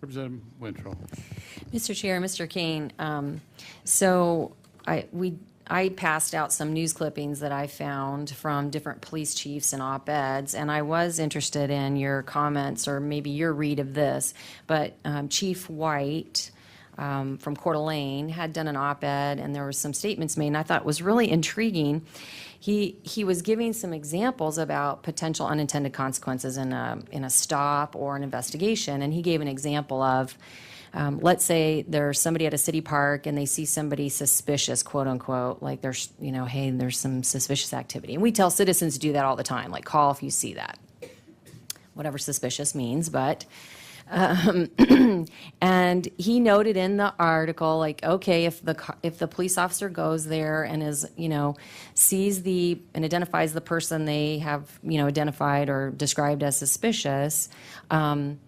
Representative Wintrow. Mr. Chair, Mr. Kane, I passed out some news clippings that I found from different police chiefs and op-eds, and I was interested in your comments or maybe your read of this. But Chief White from Coeur d'Alene had done an op-ed, and there were some statements made, and I thought it was really intriguing. He was giving some examples about potential unintended consequences in a stop or an investigation, and he gave an example of, let's say there's somebody at a city park and they see somebody suspicious, quote unquote, like there's, hey, there's some suspicious activity. And we tell citizens to do that all the time, like call if you see that, whatever suspicious means. But, and he noted in the article, like, okay, if the police officer goes there and is, sees and identifies the person they have, identified or described as suspicious, and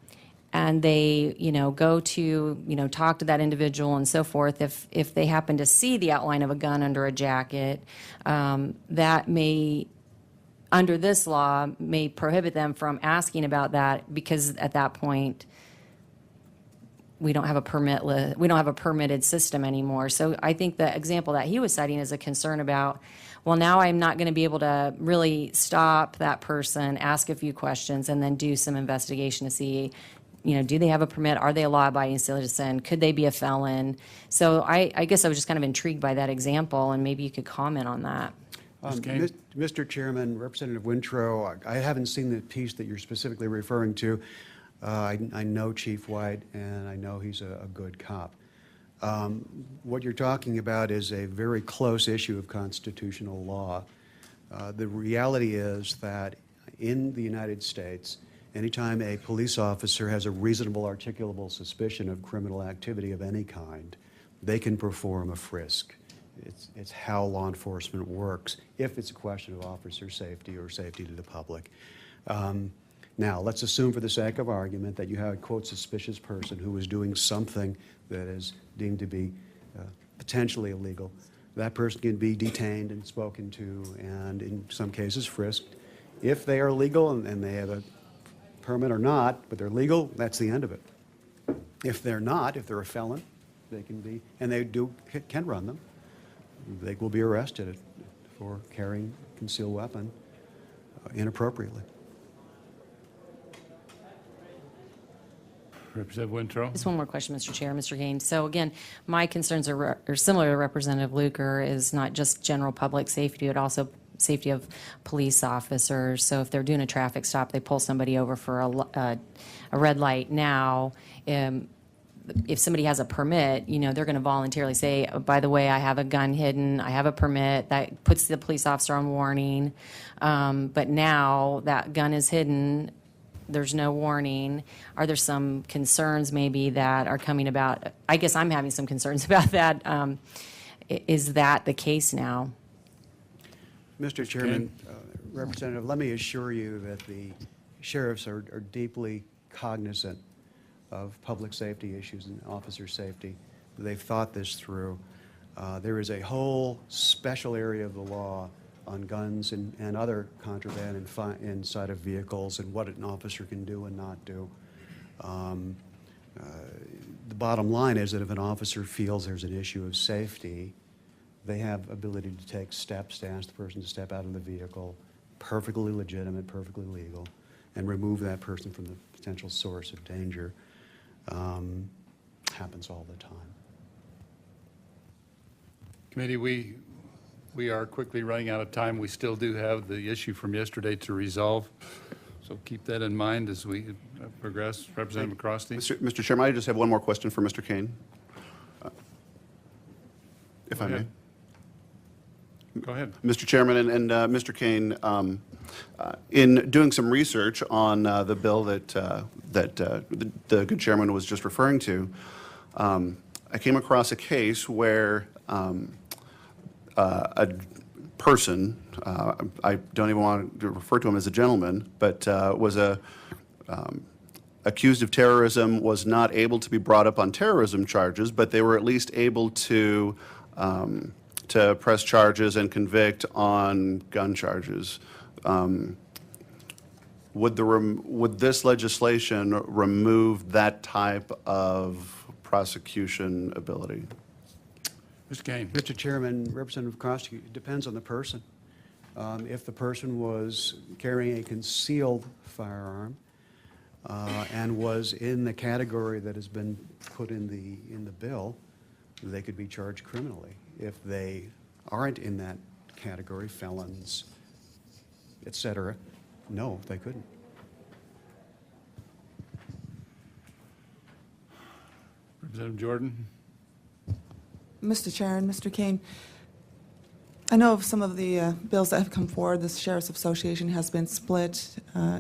they, go to, talk to that individual and so forth, if they happen to see the outline of a gun under a jacket, that may, under this law, may prohibit them from asking about that, because at that point, we don't have a permitted system anymore. So I think the example that he was citing is a concern about, well, now I'm not going to be able to really stop that person, ask a few questions, and then do some investigation to see, do they have a permit? Are they a law-abiding citizen? Could they be a felon? So I guess I was just kind of intrigued by that example, and maybe you could comment on that. Mr. Chairman, Representative Wintrow, I haven't seen the piece that you're specifically referring to. I know Chief White, and I know he's a good cop. What you're talking about is a very close issue of constitutional law. The reality is that in the United States, anytime a police officer has a reasonable articulable suspicion of criminal activity of any kind, they can perform a frisk. It's how law enforcement works if it's a question of officer safety or safety to the public. Now, let's assume for the sake of argument that you have a, quote, suspicious person who is doing something that is deemed to be potentially illegal. That person can be detained and spoken to and in some cases frisked. If they are legal and they have a permit or not, but they're legal, that's the end of it. If they're not, if they're a felon, they can be, and they can run them, they will be arrested for carrying a concealed weapon inappropriately. Representative Wintrow. Just one more question, Mr. Chair, Mr. Gaines. So again, my concerns are similar to Representative Luker, is not just general public safety, but also safety of police officers. So if they're doing a traffic stop, they pull somebody over for a red light now, if somebody has a permit, they're going to voluntarily say, oh, by the way, I have a gun hidden, I have a permit. That puts the police officer on warning. But now that gun is hidden, there's no warning. Are there some concerns maybe that are coming about? I guess I'm having some concerns about that. Is that the case now? Mr. Chairman, Representative, let me assure you that the sheriffs are deeply cognizant of public safety issues and officer safety. They've thought this through. There is a whole special area of the law on guns and other contraband inside of vehicles and what an officer can do and not do. The bottom line is that if an officer feels there's an issue of safety, they have ability to take steps to ask the person to step out of the vehicle, perfectly legitimate, perfectly legal, and remove that person from the potential source of danger. Happens all the time. Committee, we are quickly running out of time. We still do have the issue from yesterday to resolve, so keep that in mind as we progress. Representative McCrosty. Mr. Chairman, I just have one more question for Mr. Kane, if I may. Go ahead. Mr. Chairman and Mr. Kane, in doing some research on the bill that the good chairman was just referring to, I came across a case where a person, I don't even want to refer to him as a gentleman, but was accused of terrorism, was not able to be brought up on terrorism charges, but they were at least able to press charges and convict on gun charges. would this legislation remove that type of prosecution ability? Mr. Kane. Mr. Chairman, Representative Costa, it depends on the person. If the person was carrying a concealed firearm and was in the category that has been put in the bill, they could be charged criminally. If they aren't in that category, felons, et cetera, no, they couldn't. Representative Jordan. Mr. Chair and Mr. Kane, I know of some of the bills that have come forward. The Sheriff's Association has been split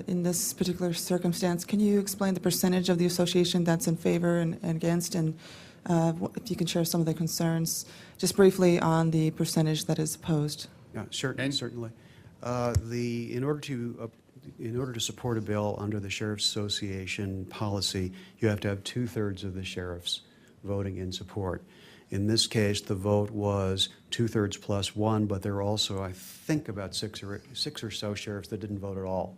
in this particular circumstance. Can you explain the percentage of the association that's in favor and against, and if you can share some of the concerns, just briefly on the percentage that is opposed? Yeah, Kane? certainly. In order to support a bill under the Sheriff's Association policy, you have to have 2/3 of the sheriffs voting in support. In this case, the vote was 2/3 plus 1, but there were also, I think, about six or so sheriffs that didn't vote at all.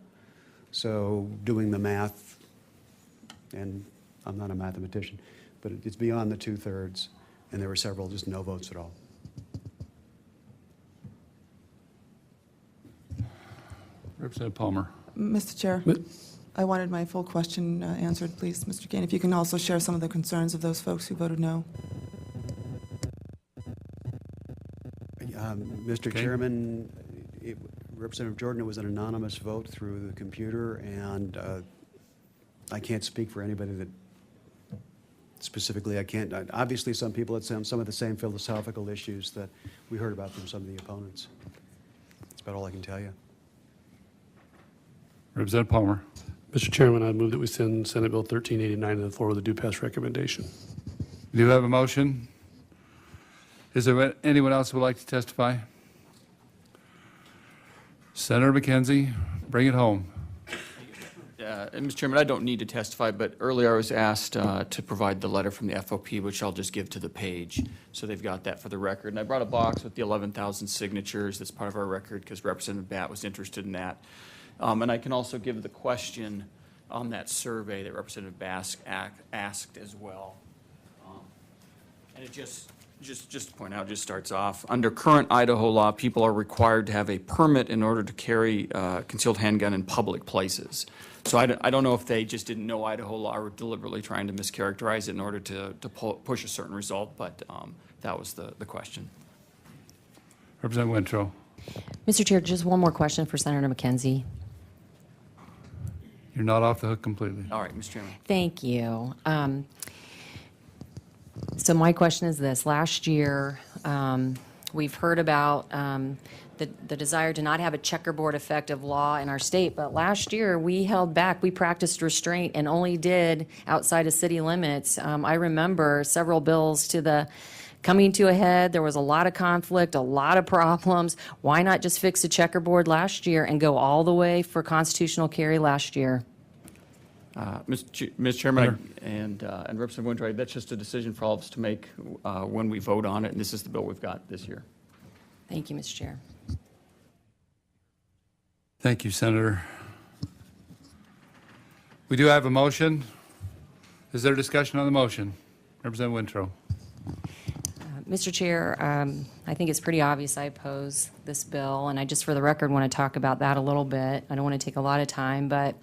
So doing the math, and I'm not a mathematician, but it's beyond the 2/3, and there were several just no votes at all. Representative Palmer. Mr. Chair, I wanted my full question answered, please, Mr. Kane. If you can also share some of the concerns of those folks who voted no. Mr. Okay. Chairman, Representative Jordan, it was an anonymous vote through the computer, and I can't speak for anybody that specifically. I can't. Obviously, some people had some of the same philosophical issues that we heard about from some of the opponents. That's about all I can tell you. Representative Palmer. Mr. Chairman, I move that we send Senate Bill 1389 to the floor with a due pass recommendation. Do you have a motion? Is there anyone else who would like to testify? Senator McKenzie, bring it home. And Mr. Chairman, I don't need to testify, but earlier I was asked to provide the letter from the FOP, which I'll just give to the page, so they've got that for the record. And I brought a box with the 11,000 signatures. That's part of our record because Representative Batt was interested in that. And I can also give the question on that survey that Representative Bass asked as well. And it just to point out, just starts off, under current Idaho law, people are required to have a permit in order to carry a concealed handgun in public places. So I don't know if they just didn't know Idaho law or were deliberately trying to mischaracterize it in order to push a certain result, but that was the question. Representative Wintrow. Mr. Chair, just one more question for Senator McKenzie. You're not off the hook completely. All right, Mr. Chairman. Thank you. So my question is this. Last year, we've heard about the desire to not have a checkerboard effect of law in our state, but last year we held back. We practiced restraint and only did outside of city limits. I remember several bills coming to a head. There was a lot of conflict, a lot of problems. Why not just fix the checkerboard last year and go all the way for constitutional carry last year? Mr. Chairman, and Representative Wintrow, that's just a decision for all of us to make when we vote on it, and this is the bill we've got this year. Thank you, Mr. Chair. Thank you, Senator. We do have a motion. Is there discussion on the motion? Representative Wintrow. Mr. Chair, I think it's pretty obvious I oppose this bill, and I just, for the record, want to talk about that a little bit. I don't want to take a lot of time, but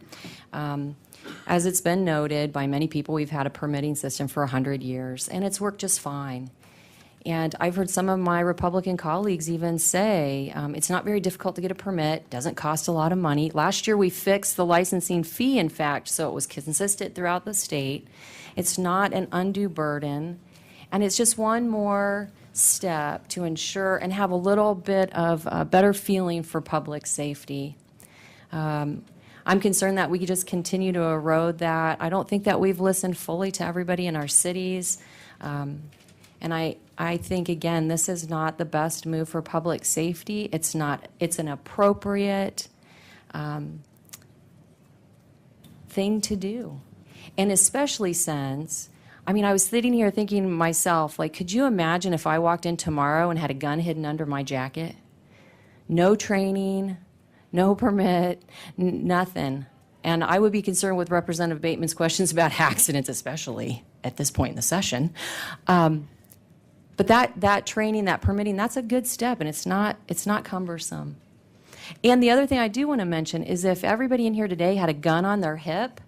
as it's been noted by many people, we've had a permitting system for 100 years, and it's worked just fine. And I've heard some of my Republican colleagues even say it's not very difficult to get a permit, doesn't cost a lot of money. Last year we fixed the licensing fee, in fact, so it was consistent throughout the state. It's not an undue burden, and it's just one more step to ensure and have a little bit of a better feeling for public safety. I'm concerned that we could just continue to erode that. I don't think that we've listened fully to everybody in our cities. And I think, again, this is not the best move for public safety. It's an appropriate thing to do. And especially since, I mean, I was sitting here thinking to myself, like, could you imagine if I walked in tomorrow and had a gun hidden under my jacket? No training, no permit, nothing. And I would be concerned with Representative Bateman's questions about accidents, especially at this point in the session. But that training, that permitting, that's a good step, and it's not cumbersome. And the other thing I do want to mention is if everybody in here today had a gun on their hip,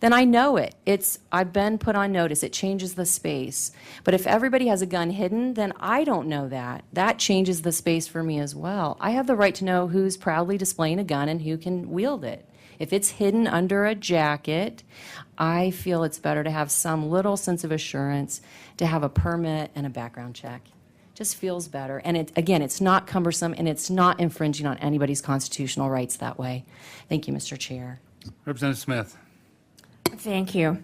then I know it. I've been put on notice. It changes the space. But if everybody has a gun hidden, then I don't know that. That changes the space for me as well. I have the right to know who's proudly displaying a gun and who can wield it. If it's hidden under a jacket, I feel it's better to have some little sense of assurance, to have a permit and a background check. Just feels better. And again, it's not cumbersome, and it's not infringing on anybody's constitutional rights that way. Thank you, Mr. Chair. Representative Smith. Thank you.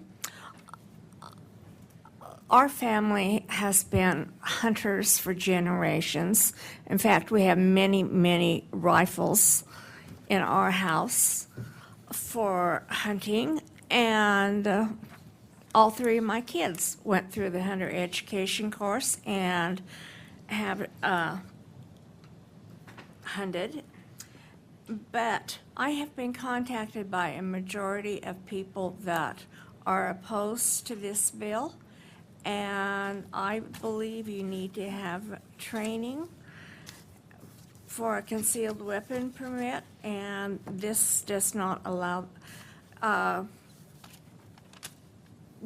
Our family has been hunters for generations. In fact, we have many, many rifles in our house for hunting, and all three of my kids went through the hunter education course and have hunted. But I have been contacted by a majority of people that are opposed to this bill, and I believe you need to have training for a concealed weapon permit, and this does not allow,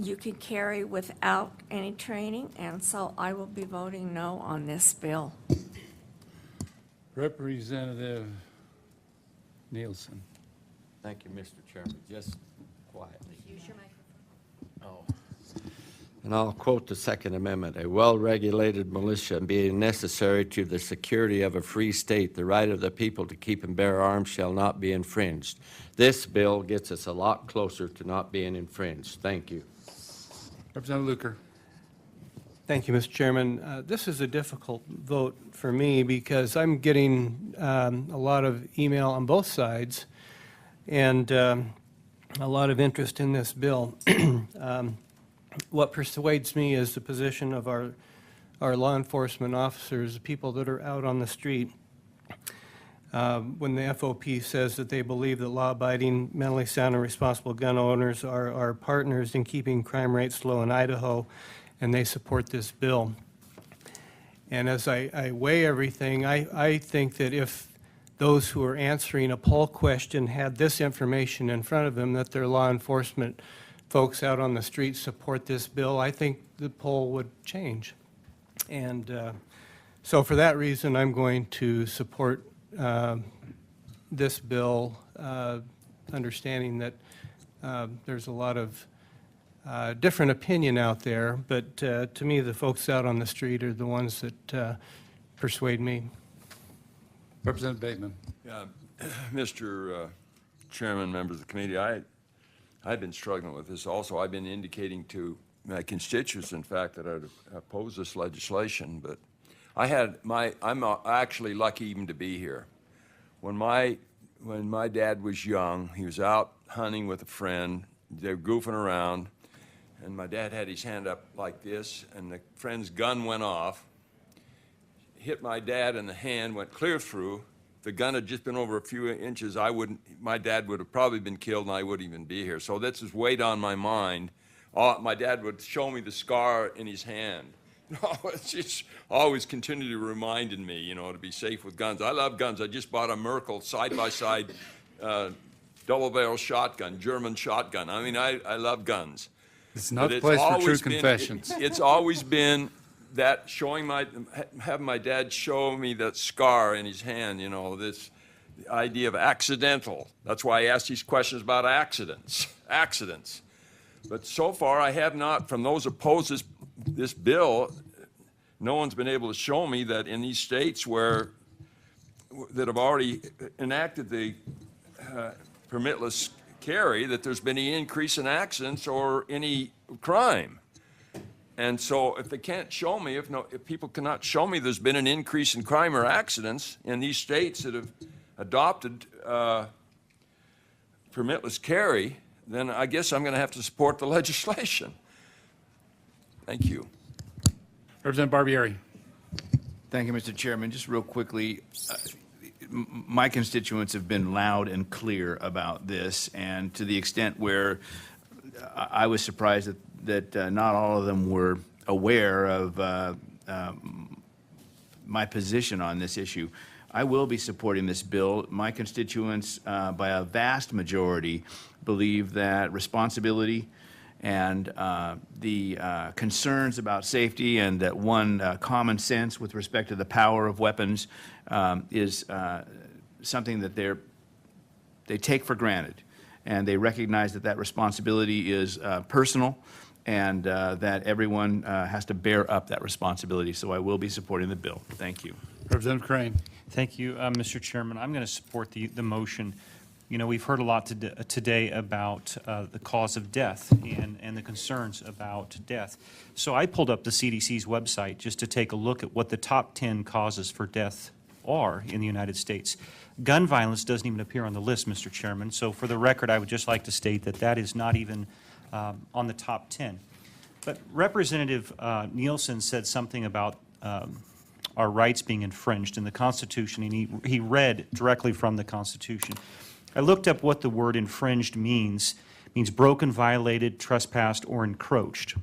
you can carry without any training, and so I will be voting no on this bill. Representative Nielsen. Thank you, Mr. Chairman. Just quietly. Use your microphone. And I'll quote the Second Amendment. A well-regulated militia being necessary to the security of a free state, the right of the people to keep and bear arms shall not be infringed. This bill gets us a lot closer to not being infringed. Thank you. Representative Luker. Thank you, Mr. Chairman. This is a difficult vote for me because I'm getting a lot of email on both sides and a lot of interest in this bill. What persuades me is the position of our law enforcement officers, the people that are out on the street. When the FOP says that they believe that law-abiding, mentally sound, and responsible gun owners are partners in keeping crime rates low in Idaho, and they support this bill. And as I weigh everything, I think that if those who are answering a poll question had this information in front of them, that their law enforcement folks out on the street support this bill, I think the poll would change. And so for that reason, I'm going to support this bill, understanding that there's a lot of different opinion out there, but to me, the folks out on the street are the ones that persuade me. Representative Bateman. Mr. Chairman, members of the committee, I've been struggling with this also. I've been indicating to my constituents, in fact, that I'd oppose this legislation, but I'm actually lucky even to be here. When my dad was young, he was out hunting with a friend. They were goofing around, and my dad had his hand up like this, and the friend's gun went off, hit my dad in the hand, went clear through. If the gun had just been over a few inches, my dad would have probably been killed, and I wouldn't even be here. So this is weighed on my mind. My dad would show me the scar in his hand. It's just always continually reminding me, to be safe with guns. I love guns. I just bought a Merkel side-by-side double-barrel shotgun, German shotgun. I mean, I love guns. It's not the place for true confessions. It's always been that having my dad show me that scar in his hand, this idea of accidental. That's why I asked these questions about accidents. But so far, I have not, from those opposed this bill, no one's been able to show me that in these states that have already enacted the permitless carry, that there's been any increase in accidents or any crime. And so if they can't show me, if people cannot show me there's been an increase in crime or accidents in these states that have adopted permitless carry, then I guess I'm going to have to support the legislation. Thank you. Representative Barbieri. Thank you, Mr. Chairman. Just real quickly, my constituents have been loud and clear about this, and to the extent where I was surprised that not all of them were aware of my position on this issue. I will be supporting this bill. My constituents, by a vast majority, believe that responsibility and the concerns about safety and that common sense with respect to the power of weapons is something that they take for granted. And they recognize that that responsibility is personal and that everyone has to bear up that responsibility. So I will be supporting the bill. Thank you. Representative Crane. Thank you, Mr. Chairman. I'm going to support the motion. You know, we've heard a lot today about the cause of death and the concerns about death. So I pulled up the CDC's website just to take a look at what the top 10 causes for death are in the United States. Gun violence doesn't even appear on the list, Mr. Chairman. So for the record, I would just like to state that that is not even on the top 10. But Representative Nielsen said something about our rights being infringed in the Constitution, and he read directly from the Constitution. I looked up what the word infringed means. It means broken, violated, trespassed, or encroached.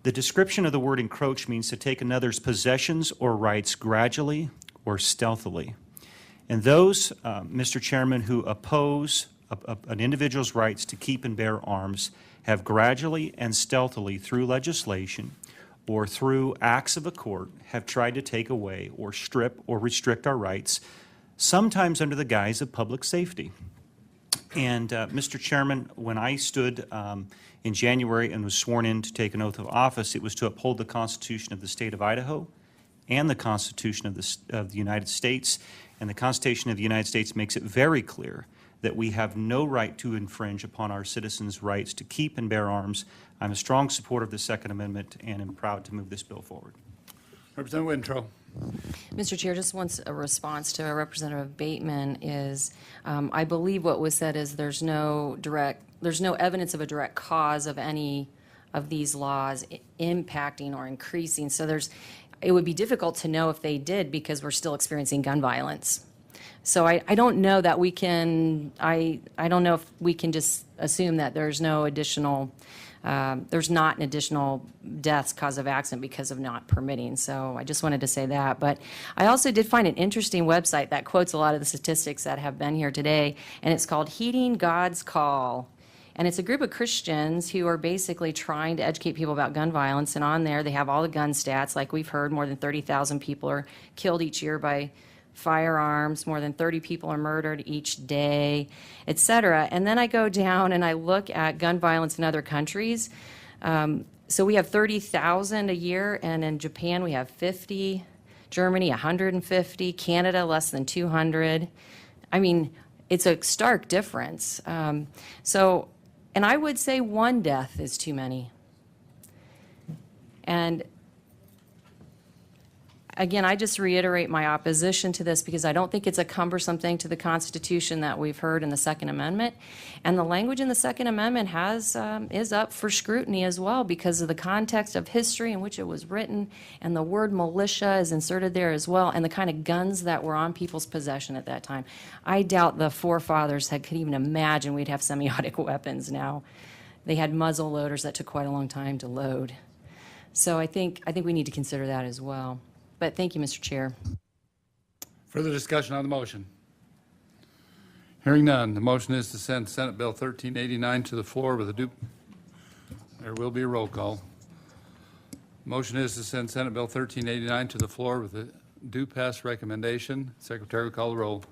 The description of the word encroach means to take another's possessions or rights gradually or stealthily. And those, Mr. Chairman, who oppose an individual's rights to keep and bear arms have gradually and stealthily, through legislation or through acts of a court, have tried to take away or strip or restrict our rights, sometimes under the guise of public safety. And Mr. Chairman, when I stood in January and was sworn in to take an oath of office, it was to uphold the Constitution of the state of Idaho and the Constitution of the United States. And the Constitution of the United States makes it very clear that we have no right to infringe upon our citizens' rights to keep and bear arms. I'm a strong supporter of the Second Amendment and am proud to move this bill forward. Representative Wintrow. Mr. Chair, just once a response to Representative Bateman is, I believe what was said is there's no evidence of a direct cause of any of these laws impacting or increasing. So it would be difficult to know if they did because we're still experiencing gun violence. So I don't know that we can, I don't know if we can just assume that there's no additional, there's not an additional deaths cause of accident because of not permitting. So I just wanted to say that. But I also did find an interesting website that quotes a lot of the statistics that have been here today, and it's called Heeding God's Call. And it's a group of Christians who are basically trying to educate people about gun violence. And on there, they have all the gun stats. Like we've heard, more than 30,000 people are killed each year by firearms, more than 30 people are murdered each day, et cetera. And then I go down and I look at gun violence in other countries. So we have 30,000 a year, and in Japan we have 50, Germany 150, Canada less than 200. I mean, it's a stark difference. And I would say one death is too many. And again, I just reiterate my opposition to this because I don't think it's a cumbersome thing to the Constitution that we've heard in the Second Amendment. And the language in the Second Amendment is up for scrutiny as well because of the context of history in which it was written, and the word militia is inserted there as well, and the kind of guns that were on people's possession at that time. I doubt the forefathers could even imagine we'd have semi-automatic weapons now. They had muzzle loaders that took quite a long time to load. So I think we need to consider that as well. But thank you, Mr. Chair. Further discussion on the motion? Hearing none, the motion is to send Senate Bill 1389 to the floor with a there will be a roll call. Motion is to send Senate Bill 1389 to the floor with a due pass recommendation. Secretary will call the roll.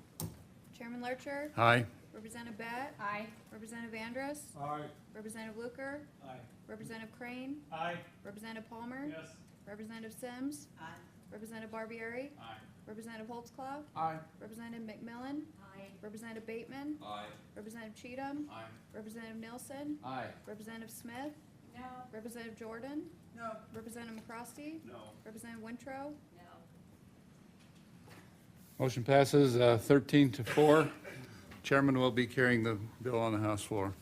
Chairman Lercher? Aye. Representative Bett? Aye. Representative Andrus? Aye. Representative Luker? Aye. Representative Crane? Aye. Representative Palmer? Yes. Representative Sims? Aye. Representative Barbieri? Aye. Representative Holtzclaw? Aye. Representative McMillan? Aye. Representative Bateman? Aye. Representative Cheatham? Aye. Representative Nielsen? Aye. Representative Smith? No. Representative Jordan? No. Representative McCrosty? No. Representative Wintrow? No. Motion passes 13 to 4. Chairman will be carrying the bill on the House floor.